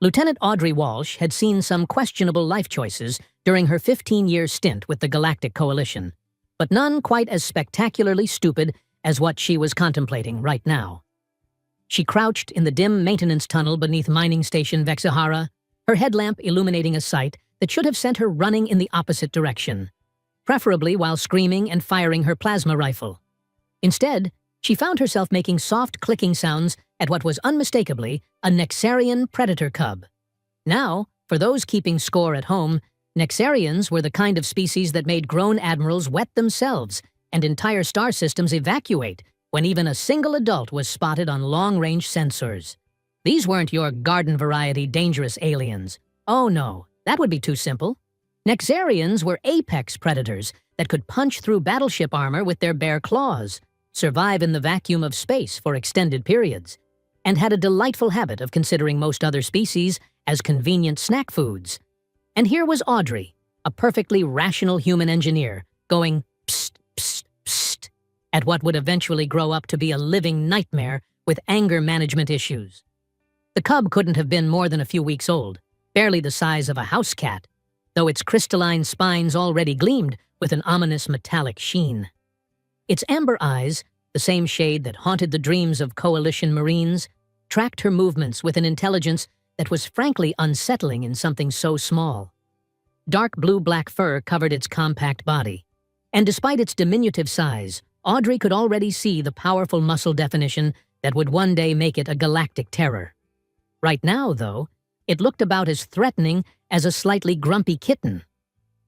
Lieutenant Audrey Walsh had seen some questionable life choices during her 15-year stint with the Galactic Coalition, but none quite as spectacularly stupid as what she was contemplating right now. She crouched in the dim maintenance tunnel beneath mining station Vexahara, her headlamp illuminating a sight that should have sent her running in the opposite direction, preferably while screaming and firing her plasma rifle. Instead, she found herself making soft clicking sounds at what was unmistakably a Nexarian predator cub. Now, for those keeping score at home, Nexarians were the kind of species that made grown admirals wet themselves and entire star systems evacuate when even a single adult was spotted on long-range sensors. These weren't your garden-variety dangerous aliens. Oh no, that would be too simple. Nexarians were apex predators that could punch through battleship armor with their bare claws, survive in the vacuum of space for extended periods, and had a delightful habit of considering most other species as convenient snack foods. And here was Audrey, a perfectly rational human engineer, going psst, psst, psst, at what would eventually grow up to be a living nightmare with anger management issues. The cub couldn't have been more than a few weeks old, barely the size of a house cat, though its crystalline spines already gleamed with an ominous metallic sheen. Its amber eyes, the same shade that haunted the dreams of Coalition Marines, tracked her movements with an intelligence that was frankly unsettling in something so small. Dark blue-black fur covered its compact body, and despite its diminutive size, Audrey could already see the powerful muscle definition that would one day make it a galactic terror. Right now, though, it looked about as threatening as a slightly grumpy kitten.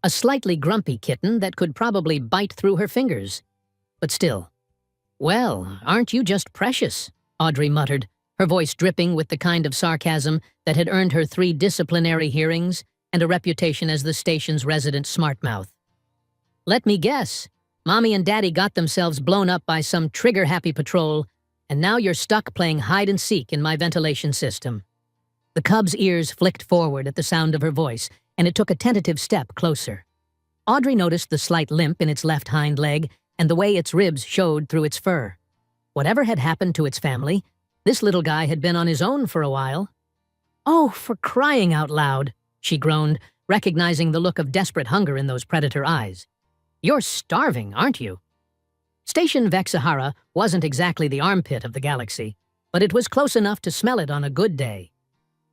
A slightly grumpy kitten that could probably bite through her fingers. But still. "Well, aren't you just precious?" Audrey muttered, her voice dripping with the kind of sarcasm that had earned her 3 disciplinary hearings and a reputation as the station's resident smartmouth. "Let me guess. Mommy and Daddy got themselves blown up by some trigger-happy patrol, and now you're stuck playing hide-and-seek in my ventilation system." The cub's ears flicked forward at the sound of her voice, and it took a tentative step closer. Audrey noticed the slight limp in its left hind leg and the way its ribs showed through its fur. Whatever had happened to its family, this little guy had been on his own for a while. "Oh, for crying out loud," she groaned, recognizing the look of desperate hunger in those predator eyes. "You're starving, aren't you?" Station Vexahara wasn't exactly the armpit of the galaxy, but it was close enough to smell it on a good day.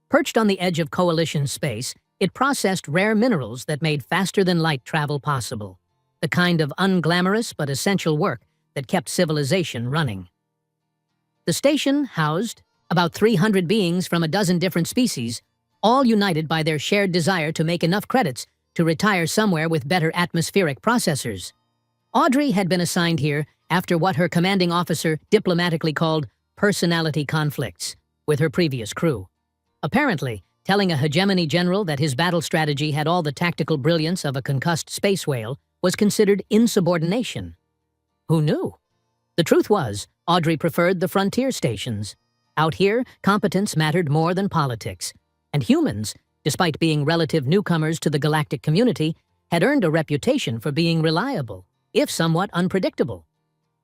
Perched on the edge of Coalition space, it processed rare minerals that made faster-than-light travel possible, the kind of unglamorous but essential work that kept civilization running. The station housed about 300 beings from a dozen different species, all united by their shared desire to make enough credits to retire somewhere with better atmospheric processors. Audrey had been assigned here after what her commanding officer diplomatically called personality conflicts with her previous crew. Apparently, telling a hegemony general that his battle strategy had all the tactical brilliance of a concussed space whale was considered insubordination. Who knew? The truth was, Audrey preferred the frontier stations. Out here, competence mattered more than politics, and humans, despite being relative newcomers to the galactic community, had earned a reputation for being reliable, if somewhat unpredictable.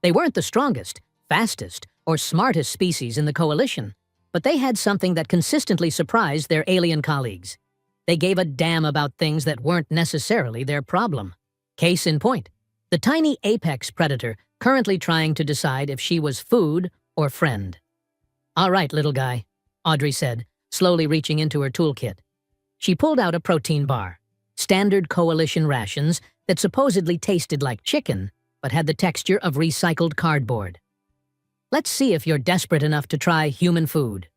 They weren't the strongest, fastest, or smartest species in the Coalition, but they had something that consistently surprised their alien colleagues. They gave a damn about things that weren't necessarily their problem. Case in point, the tiny apex predator currently trying to decide if she was food or friend. "All right, little guy," Audrey said, slowly reaching into her toolkit. She pulled out a protein bar, standard Coalition rations that supposedly tasted like chicken, but had the texture of recycled cardboard. "Let's see if you're desperate enough to try human food."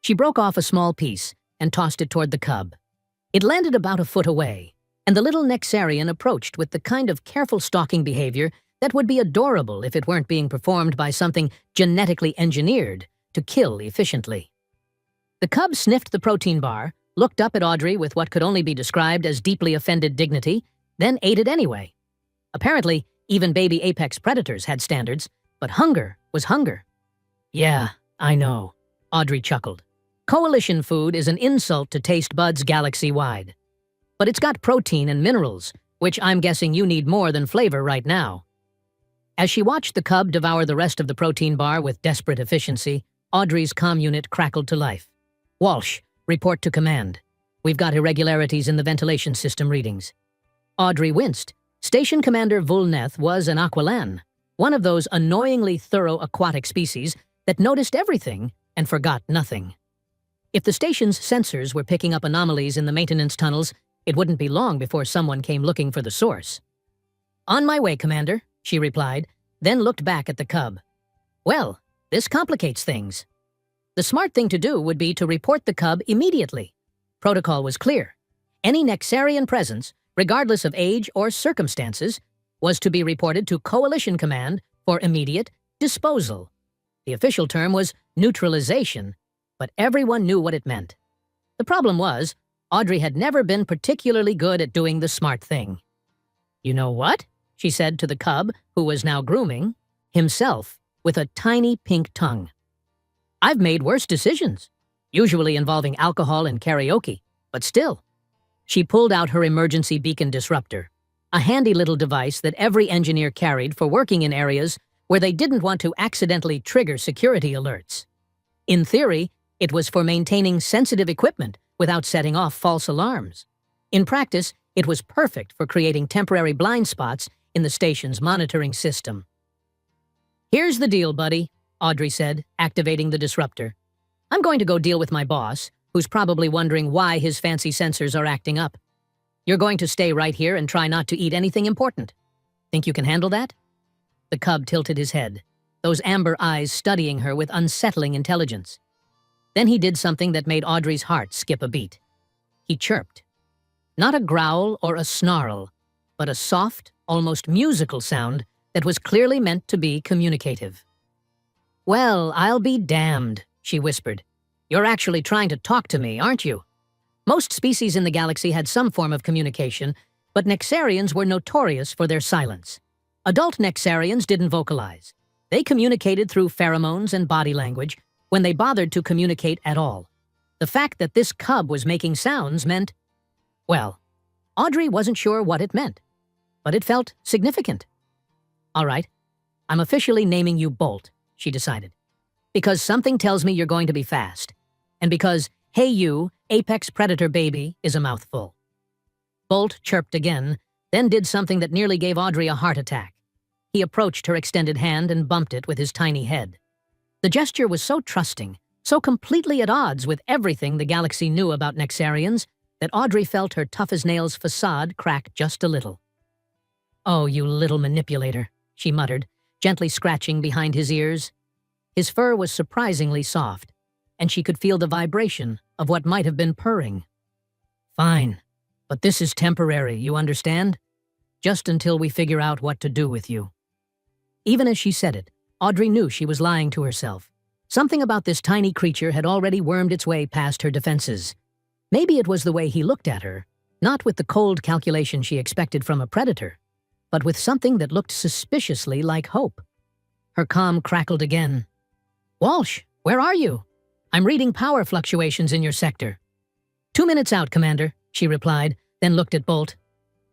She broke off a small piece and tossed it toward the cub. It landed about a foot away, and the little Nexarian approached with the kind of careful stalking behavior that would be adorable if it weren't being performed by something genetically engineered to kill efficiently. The cub sniffed the protein bar, looked up at Audrey with what could only be described as deeply offended dignity, then ate it anyway. Apparently, even baby apex predators had standards, but hunger was hunger. "Yeah, I know," Audrey chuckled. "Coalition food is an insult to taste buds galaxy-wide. But it's got protein and minerals, which I'm guessing you need more than flavor right now." As she watched the cub devour the rest of the protein bar with desperate efficiency, Audrey's comm unit crackled to life. "Walsh, Report to command. We've got irregularities in the ventilation system readings. Audrey winced. Station Commander Vulneth was an Aquilan, one of those annoyingly thorough aquatic species that noticed everything and forgot nothing. If the station's sensors were picking up anomalies in the maintenance tunnels, it wouldn't be long before someone came looking for the source. On my way, Commander, she replied, then looked back at the cub. Well, this complicates things. The smart thing to do would be to report the cub immediately. Protocol was clear. Any Nexarian presence, regardless of age or circumstances, was to be reported to Coalition Command for immediate disposal. The official term was neutralization, but everyone knew what it meant. The problem was, Audrey had never been particularly good at doing the smart thing. You know what? She said to the cub, who was now grooming, himself, with a tiny pink tongue. I've made worse decisions, usually involving alcohol and karaoke, but still. She pulled out her emergency beacon disruptor, a handy little device that every engineer carried for working in areas where they didn't want to accidentally trigger security alerts. In theory, it was for maintaining sensitive equipment without setting off false alarms. In practice, it was perfect for creating temporary blind spots in the station's monitoring system. Here's the deal, buddy, Audrey said, activating the disruptor. I'm going to go deal with my boss, who's probably wondering why his fancy sensors are acting up. You're going to stay right here and try not to eat anything important. Think you can handle that? The cub tilted his head, those amber eyes studying her with unsettling intelligence. Then he did something that made Audrey's heart skip a beat. He chirped. Not a growl or a snarl, but a soft, almost musical sound that was clearly meant to be communicative. Well, I'll be damned, she whispered. You're actually trying to talk to me, aren't you? Most species in the galaxy had some form of communication, but Nexarians were notorious for their silence. Adult Nexarians didn't vocalize. They communicated through pheromones and body language when they bothered to communicate at all. The fact that this cub was making sounds meant, well, Audrey wasn't sure what it meant, but it felt significant. All right, I'm officially naming you Bolt, she decided, because something tells me you're going to be fast, and because, hey you, apex predator baby, is a mouthful. Bolt chirped again, then did something that nearly gave Audrey a heart attack. He approached her extended hand and bumped it with his tiny head. The gesture was so trusting, so completely at odds with everything the galaxy knew about Nexarians, that Audrey felt her tough-as-nails facade crack just a little. Oh, you little manipulator, she muttered, gently scratching behind his ears. His fur was surprisingly soft, and she could feel the vibration of what might have been purring. Fine, but this is temporary, you understand? Just until we figure out what to do with you. Even as she said it, Audrey knew she was lying to herself. Something about this tiny creature had already wormed its way past her defenses. Maybe it was the way he looked at her, not with the cold calculation she expected from a predator, but with something that looked suspiciously like hope. Her comm crackled again. Walsh, where are you? I'm reading power fluctuations in your sector. 2 minutes out, Commander, she replied, then looked at Bolt.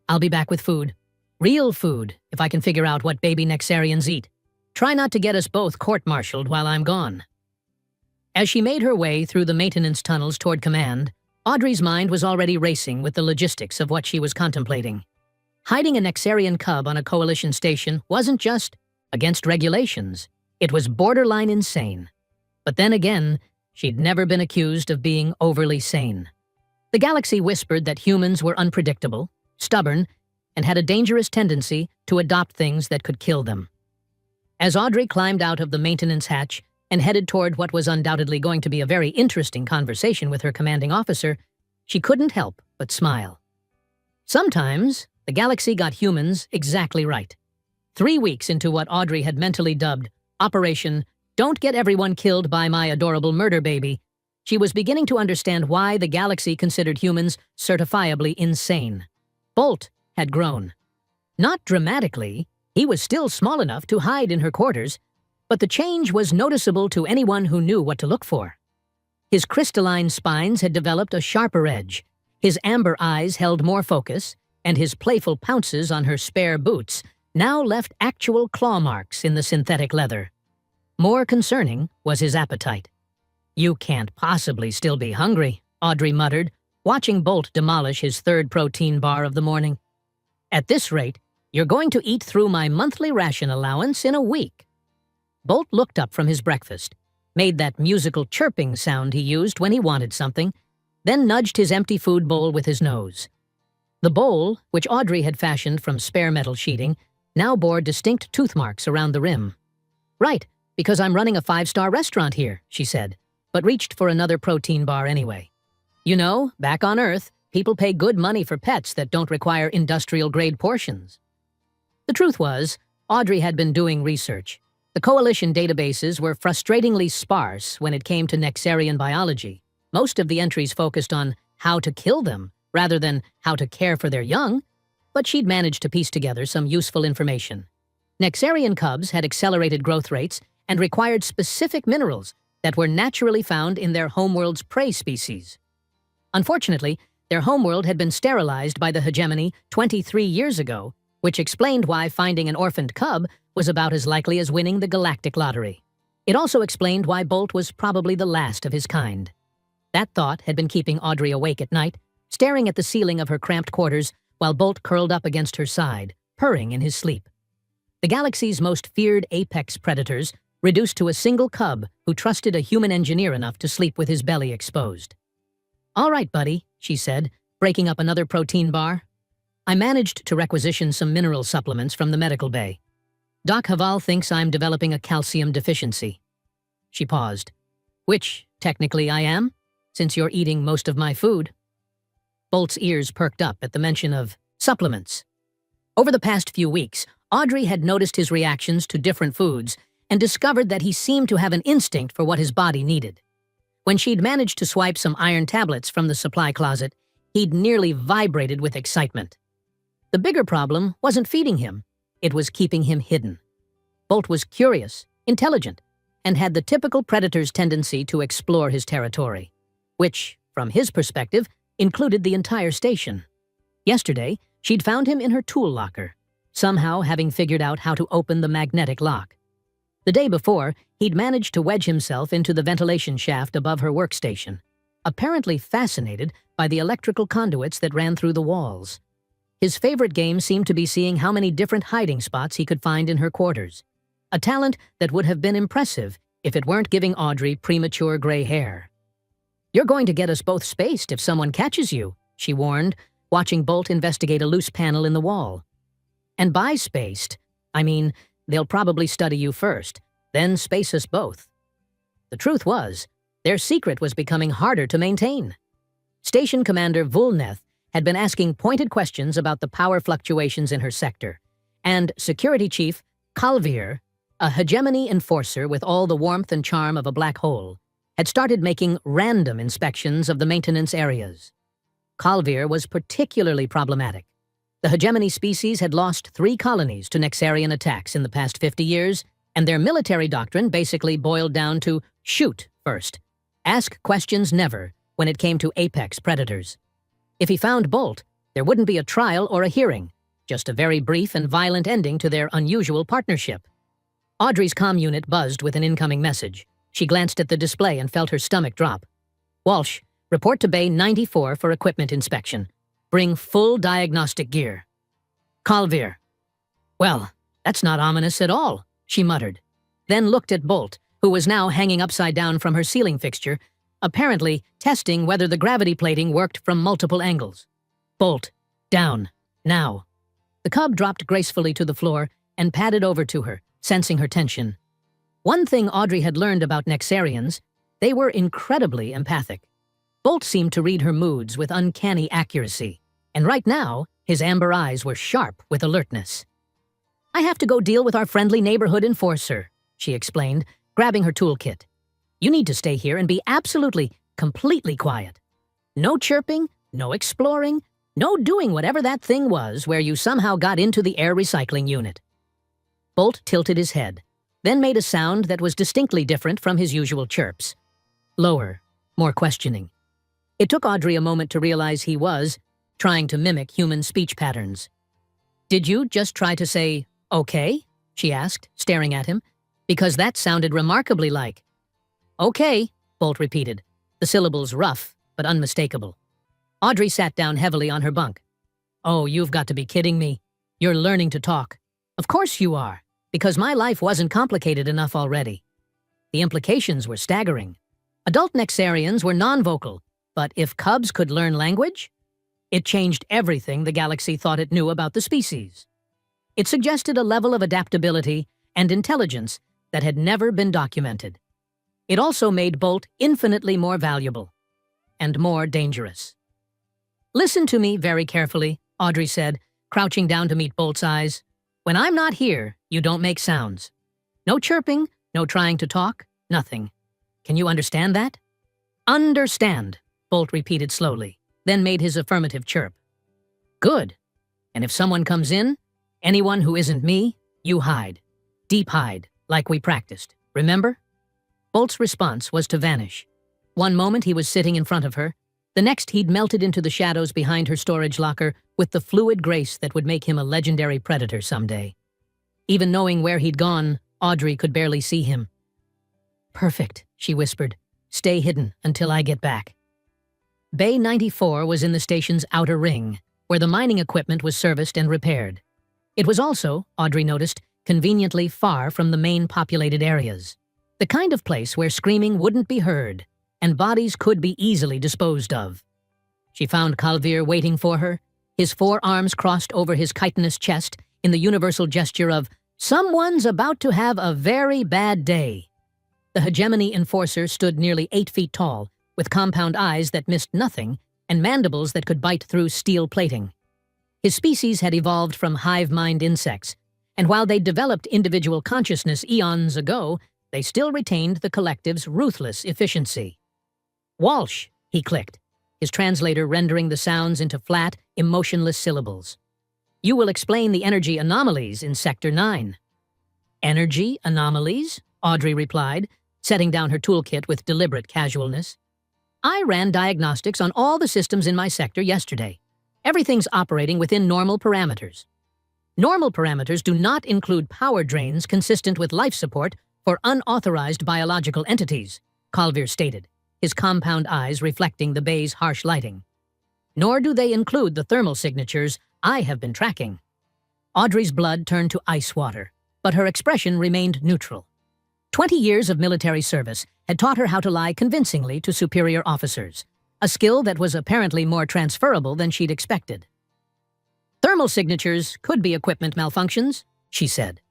I'll be back with food. Real food, if I can figure out what baby Nexarians eat. Try not to get us both court-martialed while I'm gone. As she made her way through the maintenance tunnels toward command, Audrey's mind was already racing with the logistics of what she was contemplating. Hiding a Nexarian cub on a Coalition station wasn't just against regulations. It was borderline insane. But then again, she'd never been accused of being overly sane. The galaxy whispered that humans were unpredictable, stubborn, and had a dangerous tendency to adopt things that could kill them. As Audrey climbed out of the maintenance hatch and headed toward what was undoubtedly going to be a very interesting conversation with her commanding officer, she couldn't help but smile. Sometimes, the galaxy got humans exactly right. 3 weeks into what Audrey had mentally dubbed Operation Don't Get Everyone Killed by My Adorable Murder Baby, she was beginning to understand why the galaxy considered humans certifiably insane. Bolt had grown. Not dramatically, he was still small enough to hide in her quarters, but the change was noticeable to anyone who knew what to look for. His crystalline spines had developed a sharper edge, his amber eyes held more focus, and his playful pounces on her spare boots now left actual claw marks in the synthetic leather. More concerning was his appetite. You can't possibly still be hungry, Audrey muttered, watching Bolt demolish his third protein bar of the morning. At this rate, you're going to eat through my monthly ration allowance in a week. Bolt looked up from his breakfast, made that musical chirping sound he used when he wanted something, then nudged his empty food bowl with his nose. The bowl, which Audrey had fashioned from spare metal sheeting, now bore distinct tooth marks around the rim. Right, because I'm running a 5-star restaurant here, she said, but reached for another protein bar anyway. You know, back on Earth, people pay good money for pets that don't require industrial-grade portions. The truth was, Audrey had been doing research. The Coalition databases were frustratingly sparse when it came to Nexarian biology. Most of the entries focused on how to kill them, rather than how to care for their young, but she'd managed to piece together some useful information. Nexarian cubs had accelerated growth rates and required specific minerals that were naturally found in their homeworld's prey species. Unfortunately, their homeworld had been sterilized by the hegemony 23 years ago, which explained why finding an orphaned cub was about as likely as winning the galactic lottery. It also explained why Bolt was probably the last of his kind. That thought had been keeping Audrey awake at night, staring at the ceiling of her cramped quarters while Bolt curled up against her side, purring in his sleep. The galaxy's most feared apex predators, reduced to a single cub who trusted a human engineer enough to sleep with his belly exposed. "All right, buddy," she said, breaking up another protein bar. "I managed to requisition some mineral supplements from the medical bay. Doc Haval thinks I'm developing a calcium deficiency." She paused. "Which, technically, I am, since you're eating most of my food." Bolt's ears perked up at the mention of supplements. Over the past few weeks, Audrey had noticed his reactions to different foods and discovered that he seemed to have an instinct for what his body needed. When she'd managed to swipe some iron tablets from the supply closet, he'd nearly vibrated with excitement. The bigger problem wasn't feeding him, it was keeping him hidden. Bolt was curious, intelligent, and had the typical predator's tendency to explore his territory, which, from his perspective, included the entire station. Yesterday, she'd found him in her tool locker, somehow having figured out how to open the magnetic lock. The day before, he'd managed to wedge himself into the ventilation shaft above her workstation, apparently fascinated by the electrical conduits that ran through the walls. His favorite game seemed to be seeing how many different hiding spots he could find in her quarters, a talent that would have been impressive if it weren't giving Audrey premature gray hair. "You're going to get us both spaced if someone catches you," she warned, watching Bolt investigate a loose panel in the wall. "And by spaced, I mean they'll probably study you first, then space us both." The truth was, their secret was becoming harder to maintain. Station Commander Vulneth had been asking pointed questions about the power fluctuations in her sector, and Security Chief Calvier, a hegemony enforcer with all the warmth and charm of a black hole, had started making random inspections of the maintenance areas. Calvier was particularly problematic. The hegemony species had lost 3 colonies to Nexarian attacks in the past 50 years, and their military doctrine basically boiled down to shoot first. Ask questions never when it came to apex predators. If he found Bolt, there wouldn't be a trial or a hearing, just a very brief and violent ending to their unusual partnership. Audrey's comm unit buzzed with an incoming message. She glanced at the display and felt her stomach drop. "Walsh, report to Bay 94 for equipment inspection. Bring full diagnostic gear." Calvier. "Well, that's not ominous at all," she muttered, then looked at Bolt, who was now hanging upside down from her ceiling fixture, apparently testing whether the gravity plating worked from multiple angles. "Bolt, down, now." The cub dropped gracefully to the floor and padded over to her, sensing her tension. One thing Audrey had learned about Nexarians, they were incredibly empathic. Bolt seemed to read her moods with uncanny accuracy, and right now, his amber eyes were sharp with alertness. "I have to go deal with our friendly neighborhood enforcer," she explained, grabbing her toolkit. "You need to stay here and be absolutely, completely quiet. No chirping, no exploring, no doing whatever that thing was where you somehow got into the air recycling unit." Bolt tilted his head, then made a sound that was distinctly different from his usual chirps. Lower, more questioning. It took Audrey a moment to realize he was trying to mimic human speech patterns. "Did you just try to say, okay?" she asked, staring at him, because that sounded remarkably like. "Okay," Bolt repeated, the syllables rough, but unmistakable. Audrey sat down heavily on her bunk. "Oh, you've got to be kidding me. You're learning to talk." "Of course you are, because my life wasn't complicated enough already." The implications were staggering. Adult Nexarians were non-vocal, but if cubs could learn language, it changed everything the galaxy thought it knew about the species. It suggested a level of adaptability and intelligence that had never been documented. It also made Bolt infinitely more valuable and more dangerous. "Listen to me very carefully," Audrey said, crouching down to meet Bolt's eyes. "When I'm not here, you don't make sounds. No chirping, no trying to talk, nothing. Can you understand that?" "Understand," Bolt repeated slowly, then made his affirmative chirp. "Good. And if someone comes in, anyone who isn't me, you hide. Deep hide, like we practiced. Remember?" Bolt's response was to vanish. One moment he was sitting in front of her, the next he'd melted into the shadows behind her storage locker with the fluid grace that would make him a legendary predator someday. Even knowing where he'd gone, Audrey could barely see him. "Perfect," she whispered. "Stay hidden until I get back." Bay 94 was in the station's outer ring, where the mining equipment was serviced and repaired. It was also, Audrey noticed, conveniently far from the main populated areas. The kind of place where screaming wouldn't be heard, and bodies could be easily disposed of. She found Calvir waiting for her, his forearms crossed over his chitinous chest in the universal gesture of, "Someone's about to have a very bad day." The hegemony enforcer stood nearly 8 feet tall, with compound eyes that missed nothing and mandibles that could bite through steel plating. His species had evolved from hive-mind insects, and while they'd developed individual consciousness eons ago, they still retained the collective's ruthless efficiency. "Walsh," he clicked, his translator rendering the sounds into flat, emotionless syllables. "You will explain the energy anomalies in Sector 9. "Energy anomalies?" Audrey replied, setting down her toolkit with deliberate casualness. "I ran diagnostics on all the systems in my sector yesterday. Everything's operating within normal parameters. Normal parameters do not include power drains consistent with life support for unauthorized biological entities," Calvir stated, his compound eyes reflecting the bay's harsh lighting. "Nor do they include the thermal signatures I have been tracking." Audrey's blood turned to ice water, but her expression remained neutral. 20 years of military service had taught her how to lie convincingly to superior officers, a skill that was apparently more transferable than she'd expected. "Thermal signatures could be equipment malfunctions," she said.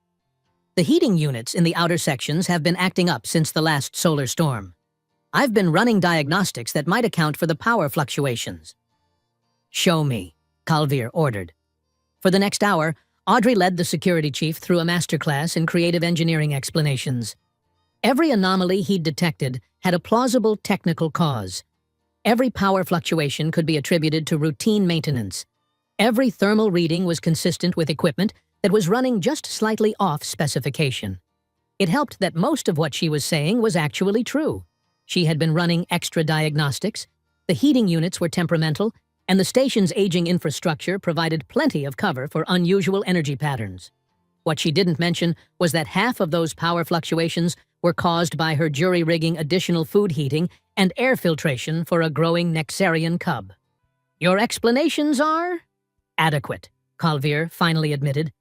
"The heating units in the outer sections have been acting up since the last solar storm. I've been running diagnostics that might account for the power fluctuations." "Show me," Calvir ordered. For the next hour, Audrey led the security chief through a masterclass in creative engineering explanations. Every anomaly he'd detected had a plausible technical cause. Every power fluctuation could be attributed to routine maintenance. Every thermal reading was consistent with equipment that was running just slightly off specification. It helped that most of what she was saying was actually true. She had been running extra diagnostics, the heating units were temperamental, and the station's aging infrastructure provided plenty of cover for unusual energy patterns. What she didn't mention was that half of those power fluctuations were caused by her jury-rigging additional food heating and air filtration for a growing Nexarian cub. "Your explanations are adequate," Calvir finally admitted,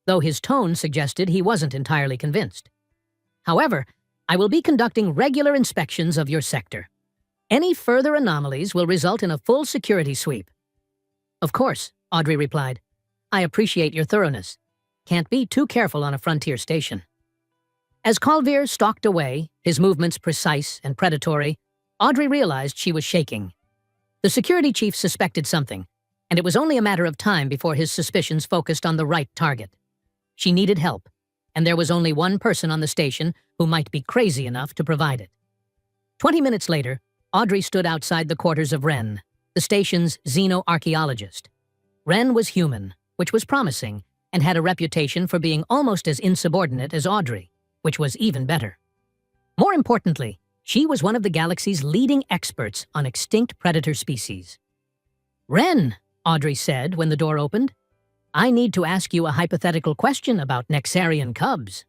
though his tone suggested he wasn't entirely convinced. "However, I will be conducting regular inspections of your sector. Any further anomalies will result in a full security sweep." "Of course," Audrey replied. "I appreciate your thoroughness. Can't be too careful on a frontier station." As Calvir stalked away, his movements precise and predatory, Audrey realized she was shaking. The security chief suspected something, and it was only a matter of time before his suspicions focused on the right target. She needed help, and there was only one person on the station who might be crazy enough to provide it. 20 minutes later, Audrey stood outside the quarters of Wren, the station's xenoarchaeologist. Wren was human, which was promising, and had a reputation for being almost as insubordinate as Audrey, which was even better. More importantly, she was one of the galaxy's leading experts on extinct predator species. "Wren," Audrey said when the door opened, "I need to ask you a hypothetical question about Nexarian cubs."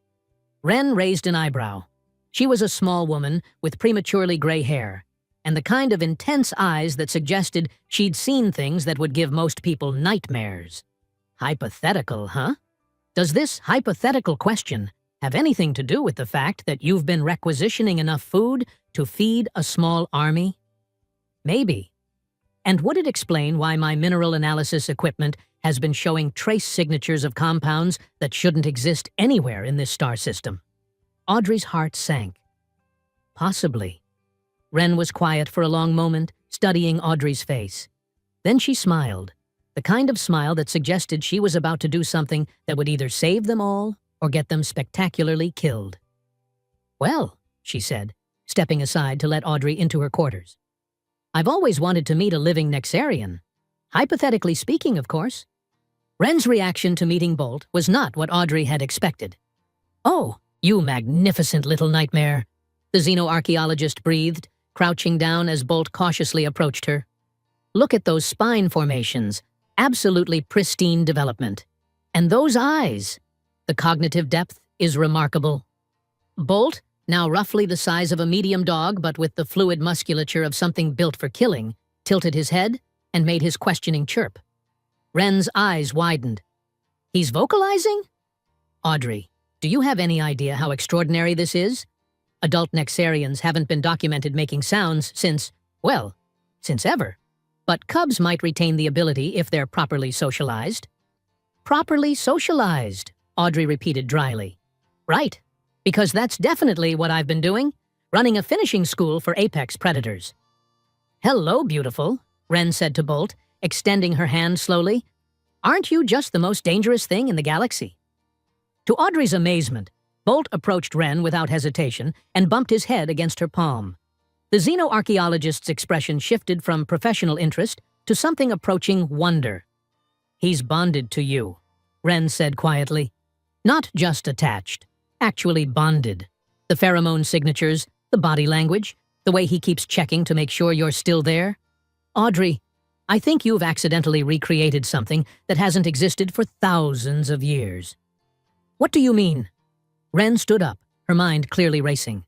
Wren raised an eyebrow. She was a small woman with prematurely gray hair. and the kind of intense eyes that suggested she'd seen things that would give most people nightmares. Hypothetical, huh? Does this hypothetical question have anything to do with the fact that you've been requisitioning enough food to feed a small army? Maybe. And would it explain why my mineral analysis equipment has been showing trace signatures of compounds that shouldn't exist anywhere in this star system? Audrey's heart sank. Possibly. Wren was quiet for a long moment, studying Audrey's face. Then she smiled, the kind of smile that suggested she was about to do something that would either save them all or get them spectacularly killed. "Well," she said, stepping aside to let Audrey into her quarters. "I've always wanted to meet a living Nexarian. Hypothetically speaking, of course." Wren's reaction to meeting Bolt was not what Audrey had expected. "Oh, you magnificent little nightmare," the xenoarchaeologist breathed, crouching down as Bolt cautiously approached her. "Look at those spine formations, absolutely pristine development. And those eyes. The cognitive depth is remarkable." Bolt, now roughly the size of a medium dog but with the fluid musculature of something built for killing, tilted his head and made his questioning chirp. Wren's eyes widened. "He's vocalizing? Audrey, do you have any idea how extraordinary this is? Adult Nexarians haven't been documented making sounds since ever. But cubs might retain the ability if they're properly socialized." "Properly socialized," Audrey repeated dryly. "Right, because that's definitely what I've been doing, running a finishing school for apex predators." "Hello, beautiful," Wren said to Bolt, extending her hand slowly. "Aren't you just the most dangerous thing in the galaxy?" To Audrey's amazement, Bolt approached Wren without hesitation and bumped his head against her palm. The xenoarchaeologist's expression shifted from professional interest to something approaching wonder. "He's bonded to you," Wren said quietly. "Not just attached, actually bonded. The pheromone signatures, the body language, the way he keeps checking to make sure you're still there. Audrey, I think you've accidentally recreated something that hasn't existed for thousands of years." "What do you mean?" Wren stood up, her mind clearly racing.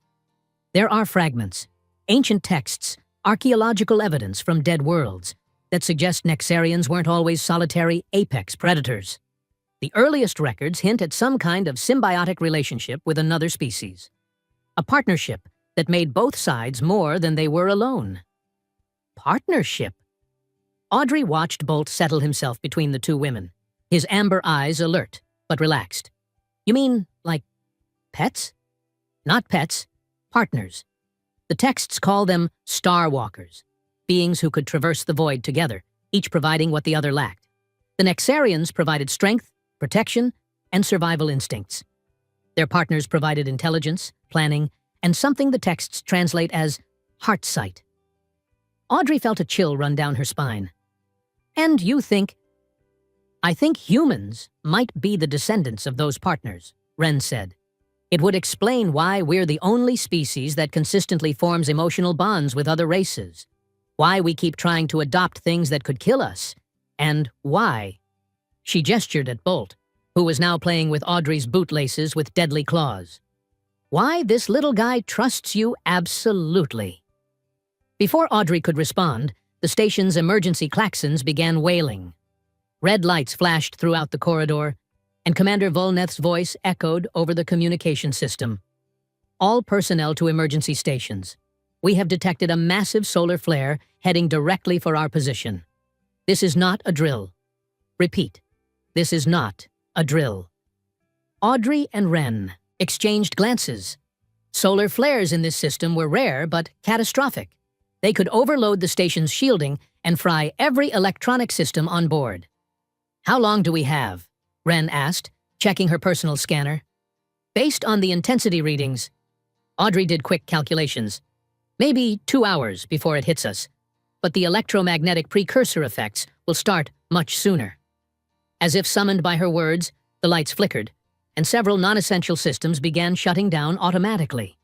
"There are fragments, ancient texts, archaeological evidence from dead worlds that suggest Nexarians weren't always solitary apex predators. The earliest records hint at some kind of symbiotic relationship with another species. A partnership that made both sides more than they were alone." Partnership? Audrey watched Bolt settle himself between the two women, his amber eyes alert, but relaxed. "You mean, like, pets?" "Not pets, partners. The texts call them Star Walkers, beings who could traverse the void together, each providing what the other lacked. The Nexarians provided strength, protection, and survival instincts. Their partners provided intelligence, planning, and something the texts translate as heart sight." Audrey felt a chill run down her spine. "And you think—" "I think humans might be the descendants of those partners," Wren said. "It would explain why we're the only species that consistently forms emotional bonds with other races, why we keep trying to adopt things that could kill us, and why—" She gestured at Bolt, who was now playing with Audrey's bootlaces with deadly claws. "Why this little guy trusts you absolutely." Before Audrey could respond, the station's emergency klaxons began wailing. Red lights flashed throughout the corridor, and Commander Volneth's voice echoed over the communication system. "All personnel to emergency stations. We have detected a massive solar flare heading directly for our position. This is not a drill. Repeat, this is not a drill." Audrey and Wren exchanged glances. Solar flares in this system were rare but catastrophic. They could overload the station's shielding and fry every electronic system on board. "How long do we have?" Wren asked, checking her personal scanner. "Based on the intensity readings," Audrey did quick calculations. "Maybe 2 hours before it hits us, but the electromagnetic precursor effects will start much sooner." As if summoned by her words, the lights flickered, and several non-essential systems began shutting down automatically.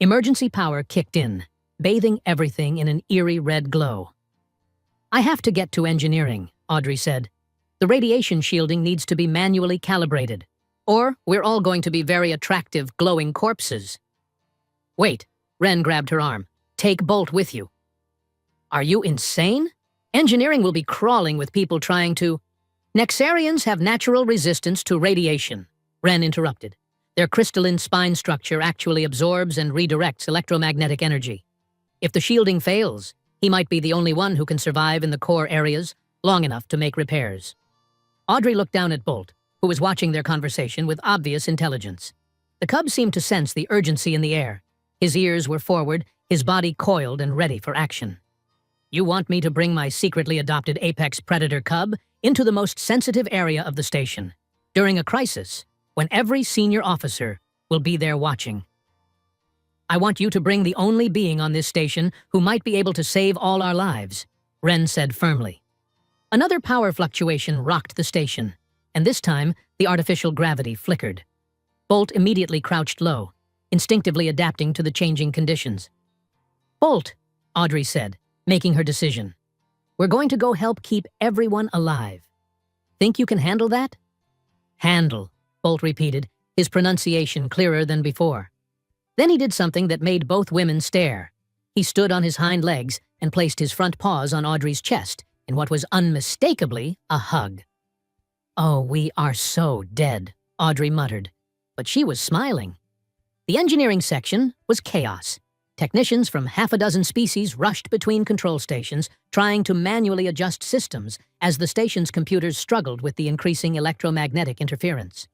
Emergency power kicked in, bathing everything in an eerie red glow. "I have to get to engineering," Audrey said. "The radiation shielding needs to be manually calibrated, or we're all going to be very attractive, glowing corpses." "Wait," Wren grabbed her arm. "Take Bolt with you. Are you insane? Engineering will be crawling with people trying to— Nexarians have natural resistance to radiation, Ren interrupted. Their crystalline spine structure actually absorbs and redirects electromagnetic energy. If the shielding fails, he might be the only one who can survive in the core areas long enough to make repairs. Audrey looked down at Bolt, who was watching their conversation with obvious intelligence. The cub seemed to sense the urgency in the air. His ears were forward, his body coiled and ready for action. You want me to bring my secretly adopted apex predator cub into the most sensitive area of the station, during a crisis, when every senior officer will be there watching. I want you to bring the only being on this station who might be able to save all our lives, Ren said firmly. Another power fluctuation rocked the station, and this time the artificial gravity flickered. Bolt immediately crouched low, instinctively adapting to the changing conditions. Bolt, Audrey said, making her decision. We're going to go help keep everyone alive. Think you can handle that? Handle, Bolt repeated, his pronunciation clearer than before. Then he did something that made both women stare. He stood on his hind legs and placed his front paws on Audrey's chest in what was unmistakably a hug. Oh, we are so dead, Audrey muttered, but she was smiling. The engineering section was chaos. Technicians from half a dozen species rushed between control stations, trying to manually adjust systems as the station's computers struggled with the increasing electromagnetic interference.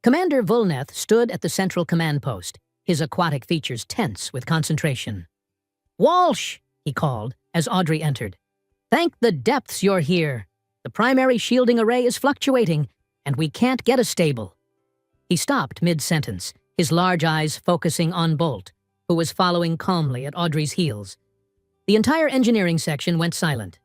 Commander Vulneth stood at the central command post, his aquatic features tense with concentration. Walsh, he called as Audrey entered. Thank the depths you're here. The primary shielding array is fluctuating, and we can't get a stable. He stopped mid-sentence, his large eyes focusing on Bolt, who was following calmly at Audrey's heels. The entire engineering section went silent.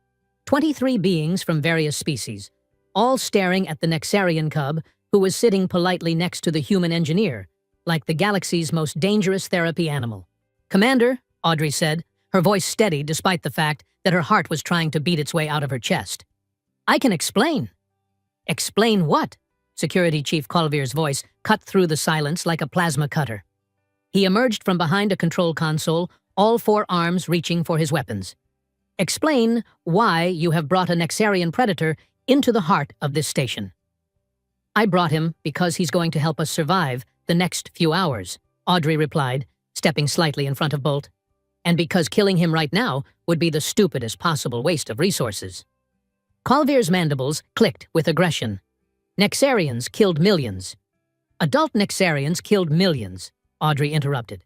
23 beings from various species, all staring at the Nexarian cub, who was sitting politely next to the human engineer, like the galaxy's most dangerous therapy animal. Commander, Audrey said, her voice steady despite the fact that her heart was trying to beat its way out of her chest. I can explain. Explain what? Security Chief Colvier's voice cut through the silence like a plasma cutter. He emerged from behind a control console, all four arms reaching for his weapons. Explain why you have brought a Nexarian predator into the heart of this station. I brought him because he's going to help us survive the next few hours, Audrey replied, stepping slightly in front of Bolt. And because killing him right now would be the stupidest possible waste of resources. Colvier's mandibles clicked with aggression. Nexarians killed millions. Adult Nexarians killed millions, Audrey interrupted.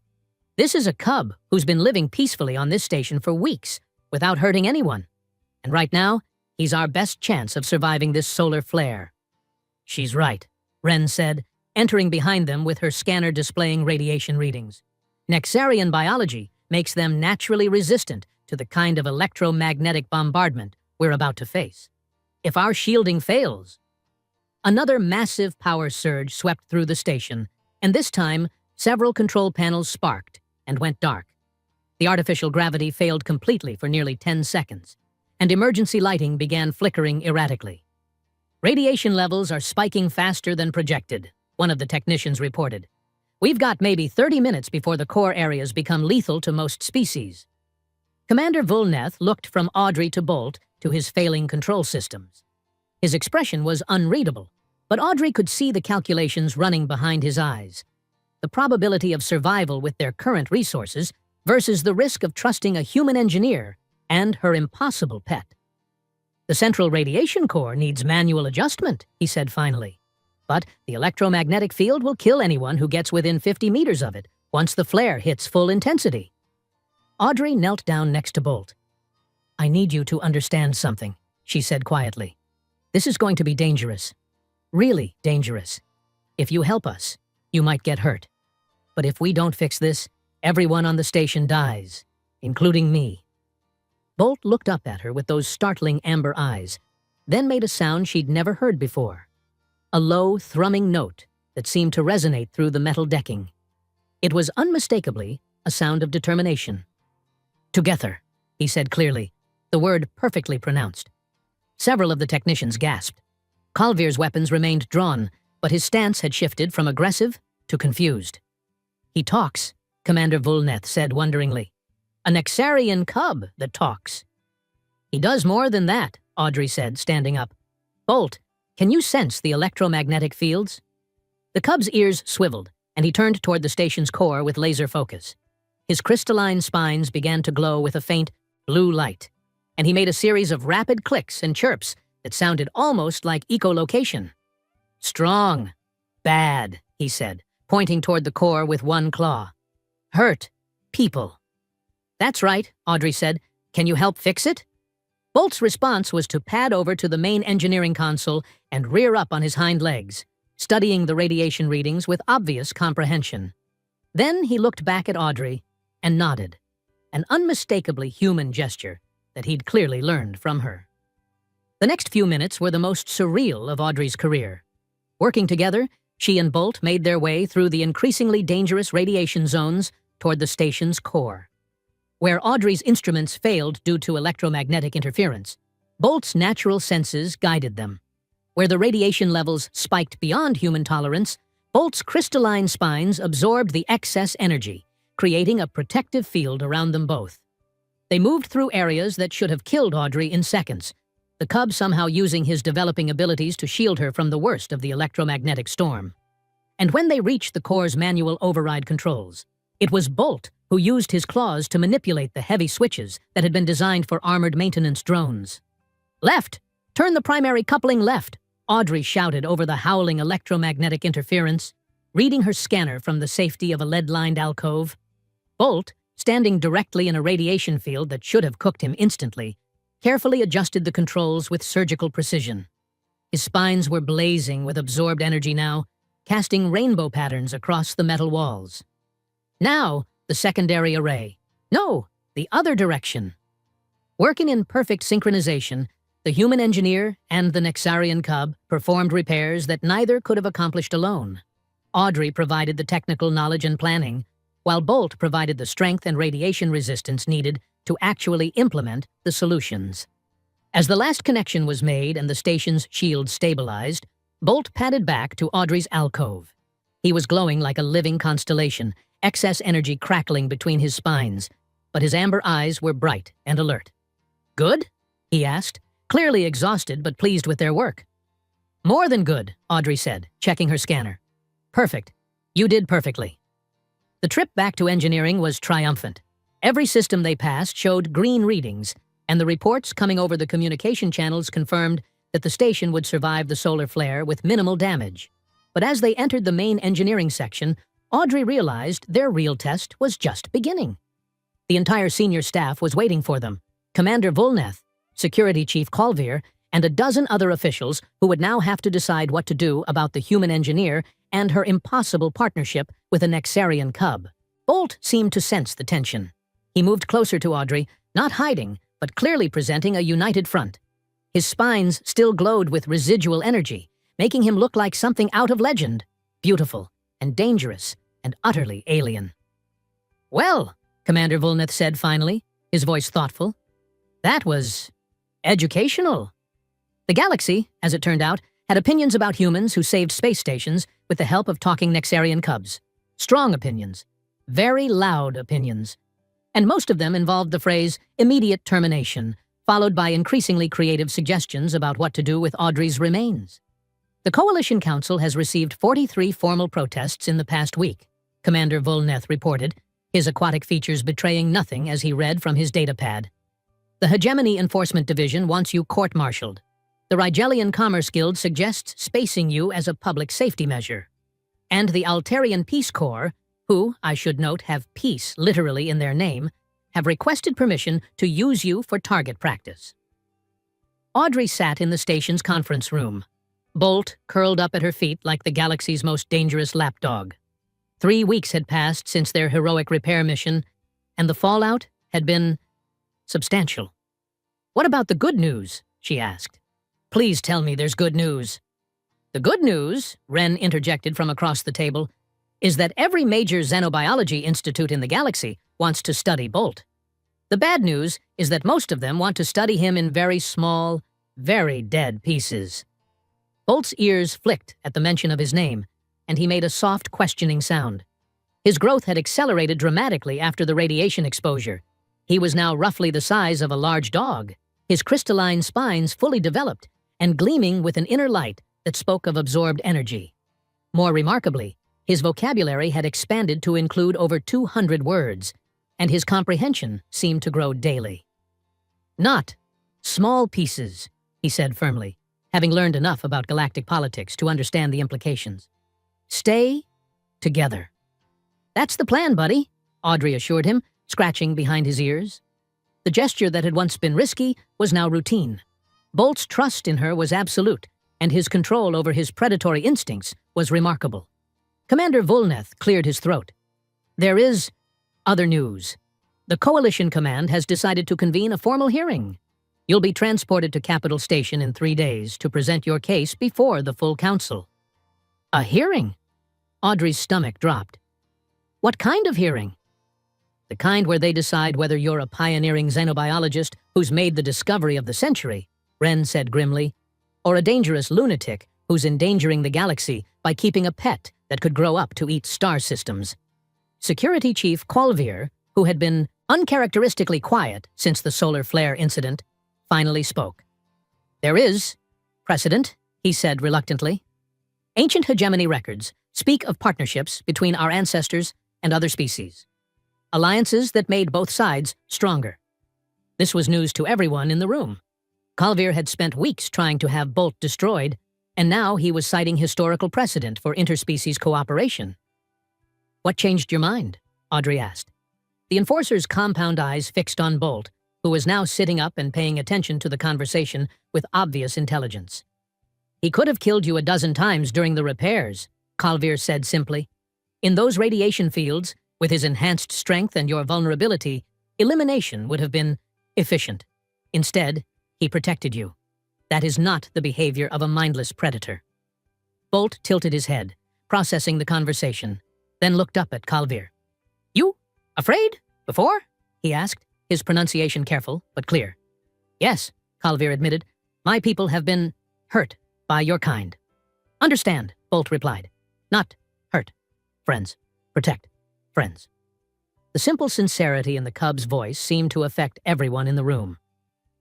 This is a cub who's been living peacefully on this station for weeks without hurting anyone. And right now, he's our best chance of surviving this solar flare. She's right, Ren said, entering behind them with her scanner displaying radiation readings. Nexarian biology makes them naturally resistant to the kind of electromagnetic bombardment we're about to face. If our shielding fails— Another massive power surge swept through the station, and this time, several control panels sparked and went dark. The artificial gravity failed completely for nearly 10 seconds, and emergency lighting began flickering erratically. Radiation levels are spiking faster than projected, one of the technicians reported. We've got maybe 30 minutes before the core areas become lethal to most species. Commander Vulneth looked from Audrey to Bolt to his failing control systems. His expression was unreadable, but Audrey could see the calculations running behind his eyes. The probability of survival with their current resources versus the risk of trusting a human engineer and her impossible pet. The central radiation core needs manual adjustment, he said finally. But the electromagnetic field will kill anyone who gets within 50 meters of it once the flare hits full intensity. Audrey knelt down next to Bolt. I need you to understand something, she said quietly. This is going to be dangerous. Really dangerous. If you help us, you might get hurt. But if we don't fix this, everyone on the station dies, including me. Bolt looked up at her with those startling amber eyes, then made a sound she'd never heard before. A low, thrumming note that seemed to resonate through the metal decking. It was unmistakably a sound of determination. Together, he said clearly, the word perfectly pronounced. Several of the technicians gasped. Colvier's weapons remained drawn, but his stance had shifted from aggressive to confused. He talks, Commander Vulneth said wonderingly. A Nexarian cub that talks, He does more than that, Audrey said, standing up. Bolt, can you sense the electromagnetic fields? The cub's ears swiveled, and he turned toward the station's core with laser focus. His crystalline spines began to glow with a faint blue light, and he made a series of rapid clicks and chirps that sounded almost like echolocation. Strong. Bad, he said, pointing toward the core with one claw. Hurt. People. That's right, Audrey said. Can you help fix it? Bolt's response was to pad over to the main engineering console and rear up on his hind legs, studying the radiation readings with obvious comprehension. Then he looked back at Audrey and nodded, an unmistakably human gesture that he'd clearly learned from her. The next few minutes were the most surreal of Audrey's career. Working together, she and Bolt made their way through the increasingly dangerous radiation zones toward the station's core. Where Audrey's instruments failed due to electromagnetic interference, Bolt's natural senses guided them. Where the radiation levels spiked beyond human tolerance, Bolt's crystalline spines absorbed the excess energy, creating a protective field around them both. They moved through areas that should have killed Audrey in seconds, the cub somehow using his developing abilities to shield her from the worst of the electromagnetic storm. And when they reached the core's manual override controls, it was Bolt who used his claws to manipulate the heavy switches that had been designed for armored maintenance drones. Left! Turn the primary coupling left! Audrey shouted over the howling electromagnetic interference, reading her scanner from the safety of a lead-lined alcove. Bolt, standing directly in a radiation field that should have cooked him instantly, carefully adjusted the controls with surgical precision. His spines were blazing with absorbed energy now, casting rainbow patterns across the metal walls. Now, the secondary array. No, the other direction. Working in perfect synchronization, the human engineer and the Nexarian cub performed repairs that neither could have accomplished alone. Audrey provided the technical knowledge and planning, while Bolt provided the strength and radiation resistance needed to actually implement the solutions. As the last connection was made and the station's shields stabilized, Bolt padded back to Audrey's alcove. He was glowing like a living constellation, excess energy crackling between his spines, but his amber eyes were bright and alert. Good? He asked, clearly exhausted but pleased with their work. More than good, Audrey said, checking her scanner. Perfect. You did perfectly. The trip back to engineering was triumphant. Every system they passed showed green readings, and the reports coming over the communication channels confirmed that the station would survive the solar flare with minimal damage. But as they entered the main engineering section, Audrey realized their real test was just beginning. The entire senior staff was waiting for them. Commander Volneth, Security Chief Colvir, and a dozen other officials who would now have to decide what to do about the human engineer and her impossible partnership with a Nexarian cub. Bolt seemed to sense the tension. He moved closer to Audrey, not hiding, but clearly presenting a united front. His spines still glowed with residual energy, making him look like something out of legend, beautiful and dangerous and utterly alien. Well, Commander Volneth said finally, his voice thoughtful, that was educational. The galaxy, as it turned out, had opinions about humans who saved space stations with the help of talking Nexarian cubs. Strong opinions. Very loud opinions. And most of them involved the phrase, immediate termination, followed by increasingly creative suggestions about what to do with Audrey's remains. The Coalition Council has received 43 formal protests in the past week, Commander Volneth reported, his aquatic features betraying nothing as he read from his datapad. The Hegemony Enforcement Division wants you court-martialed. The Rigelian Commerce Guild suggests spacing you as a public safety measure. And the Altarian Peace Corps, who, I should note, have peace literally in their name, have requested permission to use you for target practice. Audrey sat in the station's conference room. Bolt curled up at her feet like the galaxy's most dangerous lapdog. 3 weeks had passed since their heroic repair mission, and the fallout had been substantial. What about the good news? She asked. Please tell me there's good news. The good news, Wren interjected from across the table, is that every major xenobiology institute in the galaxy wants to study Bolt. The bad news is that most of them want to study him in very small, very dead pieces. Bolt's ears flicked at the mention of his name, and he made a soft, questioning sound. His growth had accelerated dramatically after the radiation exposure. He was now roughly the size of a large dog. his crystalline spines fully developed and gleaming with an inner light that spoke of absorbed energy. More remarkably, his vocabulary had expanded to include over 200 words, and his comprehension seemed to grow daily. "Not small pieces," he said firmly, having learned enough about galactic politics to understand the implications. "Stay together." "That's the plan, buddy," Audrey assured him, scratching behind his ears. The gesture that had once been risky was now routine. Bolt's trust in her was absolute, and his control over his predatory instincts was remarkable. Commander Volneth cleared his throat. "There is other news. The Coalition Command has decided to convene a formal hearing. You'll be transported to Capital Station in 3 days to present your case before the full council." "A hearing?" Audrey's stomach dropped. "What kind of hearing?" "The kind where they decide whether you're a pioneering xenobiologist who's made the discovery of the century," Wren said grimly, "or a dangerous lunatic who's endangering the galaxy by keeping a pet that could grow up to eat star systems." Security Chief Qualvier, who had been uncharacteristically quiet since the solar flare incident, finally spoke. "There is precedent," he said reluctantly. "Ancient hegemony records speak of partnerships between our ancestors and other species. Alliances that made both sides stronger." This was news to everyone in the room. Qualvier had spent weeks trying to have Bolt destroyed, and now he was citing historical precedent for interspecies cooperation. "What changed your mind?" Audrey asked. The Enforcer's compound eyes fixed on Bolt, who was now sitting up and paying attention to the conversation with obvious intelligence. "He could have killed you a dozen times during the repairs," Qualvier said simply. "In those radiation fields, with his enhanced strength and your vulnerability, elimination would have been efficient. Instead, he protected you. That is not the behavior of a mindless predator." Bolt tilted his head, processing the conversation, then looked up at Qualvier. "You afraid? Before?" he asked, his pronunciation careful but clear. "Yes," Qualvier admitted. "My people have been hurt by your kind." "Understand," Bolt replied. "Not hurt. Friends. Protect. Friends." The simple sincerity in the cub's voice seemed to affect everyone in the room.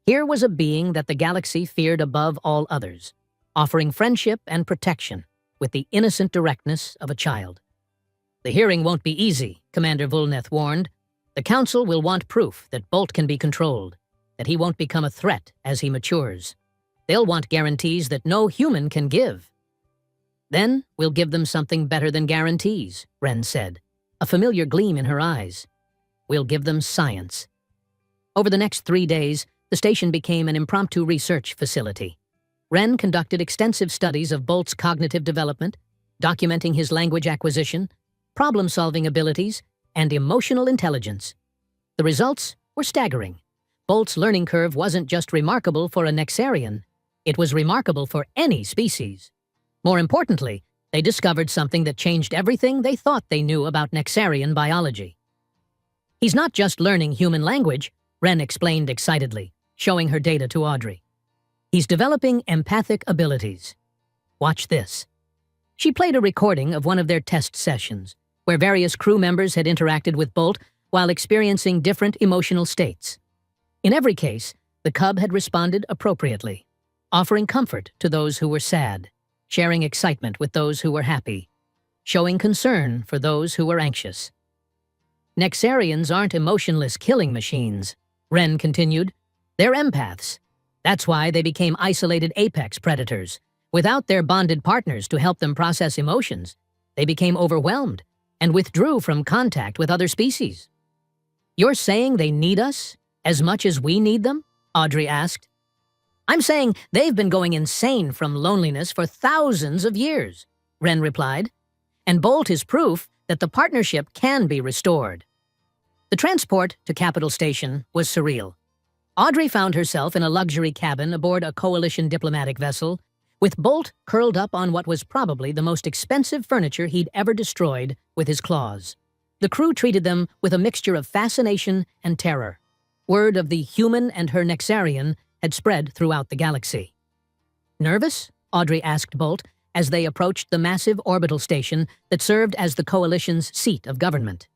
Here was a being that the galaxy feared above all others, offering friendship and protection with the innocent directness of a child. "The hearing won't be easy," Commander Volneth warned. "The Council will want proof that Bolt can be controlled, that he won't become a threat as he matures. They'll want guarantees that no human can give." "Then we'll give them something better than guarantees," Wren said, a familiar gleam in her eyes. "We'll give them science." Over the next 3 days, the station became an impromptu research facility. Wren conducted extensive studies of Bolt's cognitive development, documenting his language acquisition, problem-solving abilities, and emotional intelligence. The results were staggering. Bolt's learning curve wasn't just remarkable for a Nexarian, it was remarkable for any species. More importantly, they discovered something that changed everything they thought they knew about Nexarian biology. "He's not just learning human language," Wren explained excitedly, showing her data to Audrey. "He's developing empathic abilities. Watch this." She played a recording of one of their test sessions, where various crew members had interacted with Bolt while experiencing different emotional states. In every case, the cub had responded appropriately, offering comfort to those who were sad, sharing excitement with those who were happy, showing concern for those who were anxious. "Nexarians aren't emotionless killing machines," Wren continued. "They're empaths. That's why they became isolated apex predators. Without their bonded partners to help them process emotions, they became overwhelmed and withdrew from contact with other species." "You're saying they need us as much as we need them?" Audrey asked. "I'm saying they've been going insane from loneliness for thousands of years," Wren replied. "And Bolt is proof that the partnership can be restored." The transport to Capital Station was surreal. Audrey found herself in a luxury cabin aboard a Coalition diplomatic vessel, with Bolt curled up on what was probably the most expensive furniture he'd ever destroyed with his claws. The crew treated them with a mixture of fascination and terror. Word of the human and her Nexarian had spread throughout the galaxy. "Nervous?" Audrey asked Bolt as they approached the massive orbital station that served as the Coalition's seat of government.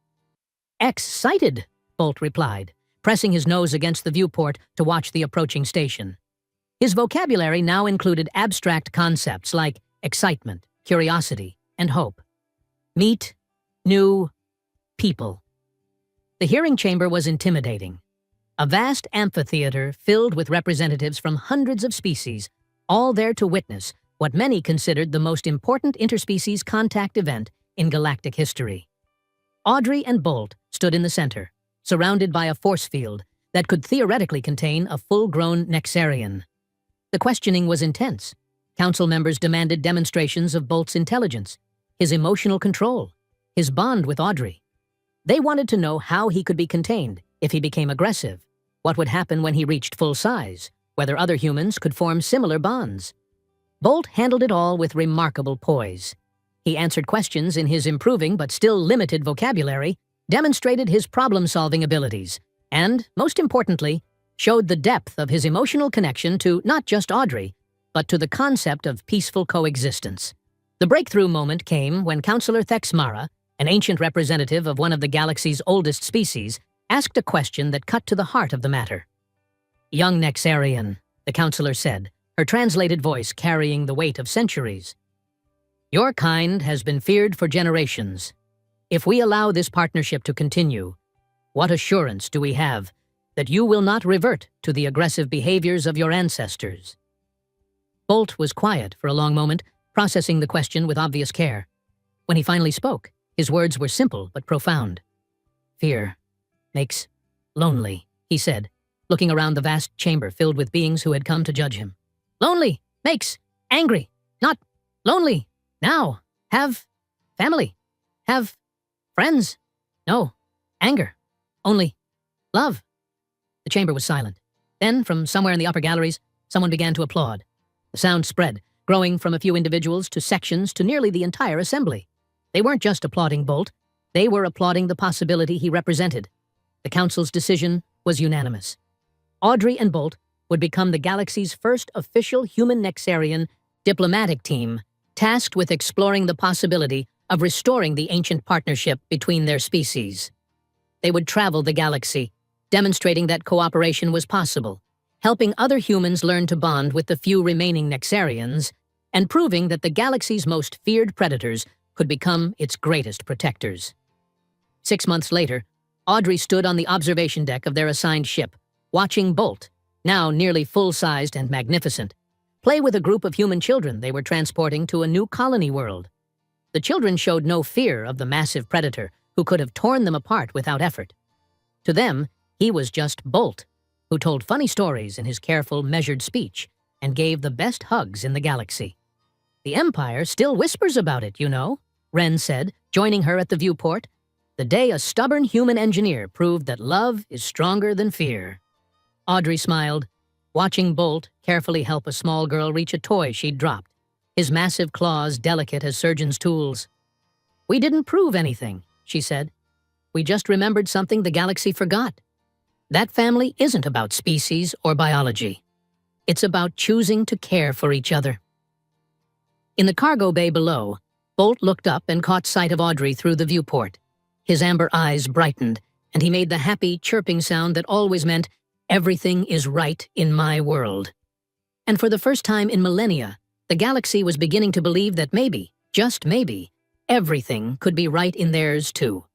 "Excited," Bolt replied, pressing his nose against the viewport to watch the approaching station. His vocabulary now included abstract concepts like excitement, curiosity, and hope. Meet new people. The hearing chamber was intimidating. A vast amphitheater filled with representatives from hundreds of species, all there to witness what many considered the most important interspecies contact event in galactic history. Audrey and Bolt stood in the center, surrounded by a force field that could theoretically contain a full-grown Nexarian. The questioning was intense. Council members demanded demonstrations of Bolt's intelligence, his emotional control, his bond with Audrey. They wanted to know how he could be contained if he became aggressive, what would happen when he reached full size, whether other humans could form similar bonds. Bolt handled it all with remarkable poise. He answered questions in his improving but still limited vocabulary, demonstrated his problem-solving abilities, and, most importantly, showed the depth of his emotional connection to not just Audrey, but to the concept of peaceful coexistence. The breakthrough moment came when Counselor Thexmara, an ancient representative of one of the galaxy's oldest species, asked a question that cut to the heart of the matter. "Young Nexarian," the counselor said, her translated voice carrying the weight of centuries. "Your kind has been feared for generations. If we allow this partnership to continue, what assurance do we have that you will not revert to the aggressive behaviors of your ancestors?" Bolt was quiet for a long moment, processing the question with obvious care. When he finally spoke, his words were simple but profound. "Fear makes lonely," he said, looking around the vast chamber filled with beings who had come to judge him. "Lonely makes angry, not lonely. Now, have family, have friends. No, anger, only love." The chamber was silent. Then, from somewhere in the upper galleries, someone began to applaud. The sound spread, growing from a few individuals to sections to nearly the entire assembly. They weren't just applauding Bolt, they were applauding the possibility he represented. The council's decision was unanimous. Audrey and Bolt would become the galaxy's first official human Nexarian diplomatic team, tasked with exploring the possibility of restoring the ancient partnership between their species. They would travel the galaxy, demonstrating that cooperation was possible, helping other humans learn to bond with the few remaining Nexarians, and proving that the galaxy's most feared predators could become its greatest protectors. 6 months later, Audrey stood on the observation deck of their assigned ship, watching Bolt, now nearly full-sized and magnificent, play with a group of human children they were transporting to a new colony world. The children showed no fear of the massive predator who could have torn them apart without effort. To them, he was just Bolt, who told funny stories in his careful, measured speech and gave the best hugs in the galaxy. "The Empire still whispers about it, you know," Wren said, joining her at the viewport, "the day a stubborn human engineer proved that love is stronger than fear." Audrey smiled, watching Bolt carefully help a small girl reach a toy she'd dropped, his massive claws delicate as surgeon's tools. "We didn't prove anything," she said. "We just remembered something the galaxy forgot. That family isn't about species or biology. It's about choosing to care for each other." In the cargo bay below, Bolt looked up and caught sight of Audrey through the viewport. His amber eyes brightened, and he made the happy, chirping sound that always meant, "Everything is right in my world." And for the first time in millennia, the galaxy was beginning to believe that maybe, just maybe, everything could be right in theirs too.